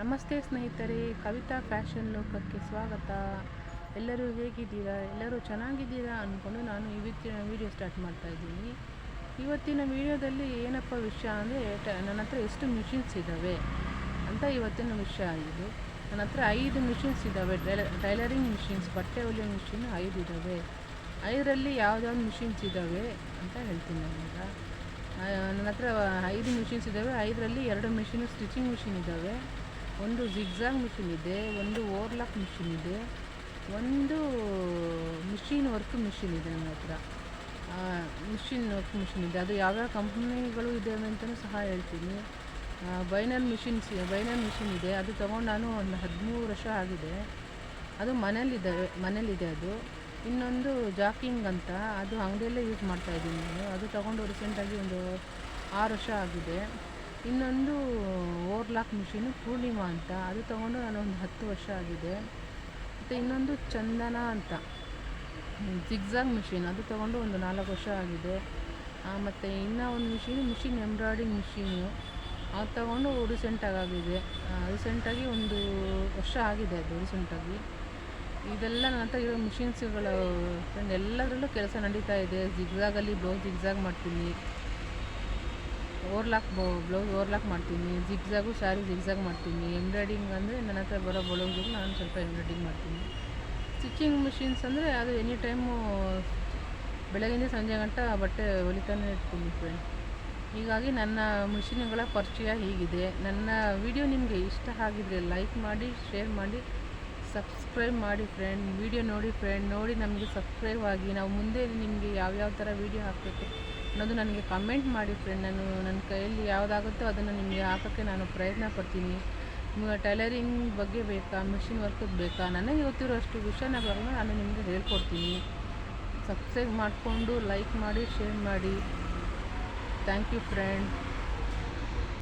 ನಮಸ್ತೆ ಸ್ನೇಹಿತರೆ, ಕವಿತಾ ಫ್ಯಾಷನ್ ಲೋಕಕ್ಕೆ ಸ್ವಾಗತ. ಎಲ್ಲರೂ ಹೇಗಿದ್ದೀರಾ? ಎಲ್ಲರೂ ಚೆನ್ನಾಗಿದ್ದೀರಾ ಅಂದ್ಕೊಂಡು ನಾನು ಇವತ್ತಿನ ವೀಡಿಯೋ ಸ್ಟಾರ್ಟ್ ಮಾಡ್ತಾಯಿದ್ದೀನಿ. ಇವತ್ತಿನ ವೀಡಿಯೋದಲ್ಲಿ ಏನಪ್ಪ ವಿಷಯ ಅಂದರೆ, ನನ್ನ ಹತ್ರ ಎಷ್ಟು ಮಿಷಿನ್ಸ್ ಇದ್ದಾವೆ ಅಂತ ಇವತ್ತಿನ ವಿಷಯ ಆಗಿದೆ. ನನ್ನ ಹತ್ರ 5 ಮಿಷಿನ್ಸ್ ಇದ್ದಾವೆ. ಟೈಲರಿಂಗ್ ಮಿಷಿನ್ಸ್, ಬಟ್ಟೆ ಹೊಲಿಯೋ ಮಿಷಿನ್ 5 ಇದ್ದಾವೆ. 5ರಲ್ಲಿ ಯಾವ್ದಾವ್ದು ಮಿಷಿನ್ಸ್ ಇದ್ದಾವೆ ಅಂತ ಹೇಳ್ತೀನಿ ನಾನೀಗ. ನನ್ನ ಹತ್ರ 5 ಮಿಷಿನ್ಸ್ ಇದ್ದಾವೆ. 5ರಲ್ಲಿ 2 ಮಿಷಿನ್ ಸ್ಟಿಚಿಂಗ್ ಮಿಷಿನ್ ಇದ್ದಾವೆ, ಒಂದು ಜಿಗ್ಜಾಗ್ ಮಿಷಿನ್ ಇದೆ, ಒಂದು ಓವರ್ಲಾಕ್ ಮಿಷಿನ್ ಇದೆ, ಒಂದು ಮಿಷಿನ್ ವರ್ಕ್ ಮಿಷಿನ್ ಇದೆ. ನನ್ನ ಹತ್ರ ಮಿಷಿನ್ ವರ್ಕ್ ಮಿಷಿನ್ ಇದೆ. ಅದು ಯಾವ್ಯಾವ ಕಂಪ್ನಿಗಳು ಇದೆ ಅಂತಲೂ ಸಹ ಹೇಳ್ತೀನಿ. ಬೈನರ್ ಮಿಷಿನ್ ಇದೆ. ಅದು ತೊಗೊಂಡು ನಾನು ಒಂದು 13 ವರ್ಷ ಆಗಿದೆ. ಅದು ಮನೇಲಿದೆ ಅದು. ಇನ್ನೊಂದು ಜಾಕಿಂಗ್ ಅಂತ, ಅದು ಅಂಗಡಿಯಲ್ಲೇ ಯೂಸ್ ಮಾಡ್ತಾಯಿದ್ದೀನಿ ನಾನು. ಅದು ತೊಗೊಂಡು ರೀಸೆಂಟಾಗಿ ಒಂದು 6 ವರ್ಷ ಆಗಿದೆ. ಇನ್ನೊಂದು ಓವರ್ಲಾಕ್ ಮಿಷಿನು ಪೂರ್ಣಿಮಾ ಅಂತ, ಅದು ತೊಗೊಂಡು ನಾನು ಒಂದು 10 ವರ್ಷ ಆಗಿದೆ. ಮತ್ತು ಇನ್ನೊಂದು ಚಂದನ ಅಂತ ಜಿಗ್ಜಾಗ್ ಮಿಷಿನ್, ಅದು ತೊಗೊಂಡು ಒಂದು 4 ವರ್ಷ ಆಗಿದೆ. ಮತ್ತು ಇನ್ನೂ ಒಂದು ಮಿಷಿನ್ ಎಂಬ್ರಾಯ್ಡಿಂಗ್ ಮಿಷಿನು, ಅದು ತೊಗೊಂಡು ರೀಸೆಂಟಾಗಿ ಒಂದು ವರ್ಷ ಆಗಿದೆ. ಅದು ರೀಸೆಂಟಾಗಿ ಇದೆಲ್ಲ ನನ್ನ ಹತ್ರ ಇರೋ ಮಿಷಿನ್ಸ್ಗಳು. ಎಲ್ಲದರಲ್ಲೂ ಕೆಲಸ ನಡೀತಾ ಇದೆ. ಜಿಗ್ಜಾಗಲ್ಲಿ ಬ್ಲೌಸ್ ಜಿಗ್ಜಾಗ್ ಮಾಡ್ತೀನಿ, ಬ್ಲೌಸ್ ಓವರ್ಲಾಕ್ ಮಾಡ್ತೀನಿ, ಜಿಗ್ಜಾಗು ಸ್ಯಾರಿ ಜಿಗ್ಜಾಗ್ ಮಾಡ್ತೀನಿ. ಎಂಬ್ರಾಯ್ಡಿಂಗ್ ಅಂದರೆ ನನ್ನ ಹತ್ರ ಬರೋ ಬ್ಲೌಸಿಗೆ ನಾನು ಸ್ವಲ್ಪ ಎಂಬ್ರಾಯ್ಡಿಂಗ್ ಮಾಡ್ತೀನಿ. ಸ್ಟಿಚಿಂಗ್ ಮಿಷಿನ್ಸ್ ಅಂದರೆ ಅದು ಎನಿ ಟೈಮು ಬೆಳಗಿಂದ ಸಂಜೆ ಗಂಟ ಬಟ್ಟೆ ಹೊಲಿತಾನೆ ಇರ್ತೀನಿ ಫ್ರೆಂಡ್. ಹೀಗಾಗಿ ನನ್ನ ಮಿಷಿನ್ಗಳ ಪರಿಚಯ ಹೀಗಿದೆ. ನನ್ನ ವಿಡಿಯೋ ನಿಮಗೆ ಇಷ್ಟ ಆಗಿದ್ರೆ ಲೈಕ್ ಮಾಡಿ, ಶೇರ್ ಮಾಡಿ, ಸಬ್ಸ್ಕ್ರೈಬ್ ಮಾಡಿ ಫ್ರೆಂಡ್. ವಿಡಿಯೋ ನೋಡಿ ಫ್ರೆಂಡ್, ನೋಡಿ ನಮಗೆ ಸಬ್ಸ್ಕ್ರೈಬ್ ಆಗಿ. ನಾವು ಮುಂದೆ ನಿಮಗೆ ಯಾವ್ಯಾವ ಥರ ವಿಡಿಯೋ ಹಾಕಬೇಕು ಅನ್ನೋದು ನನಗೆ ಕಮೆಂಟ್ ಮಾಡಿ ಫ್ರೆಂಡ್. ನನ್ನ ಕೈಯಲ್ಲಿ ಯಾವುದಾಗುತ್ತೋ ಅದನ್ನು ನಿಮಗೆ ಹಾಕೋಕ್ಕೆ ನಾನು ಪ್ರಯತ್ನ ಪಡ್ತೀನಿ. ನಿಮಗೆ ಟೈಲರಿಂಗ್ ಬಗ್ಗೆ ಬೇಕಾ, ಮಿಷಿನ್ ವರ್ಕದ್ದು ಬೇಕಾ, ನನಗೆ ಗೊತ್ತಿರೋ ಅಷ್ಟು ವಿಷಯಗಳನ್ನ ನಾನು ನಿಮಗೆ ಹೇಳ್ಕೊಡ್ತೀನಿ. ಸಬ್ಸ್ಕ್ರೈಬ್ ಮಾಡಿಕೊಂಡು ಲೈಕ್ ಮಾಡಿ, ಶೇರ್ ಮಾಡಿ. Thank you friend.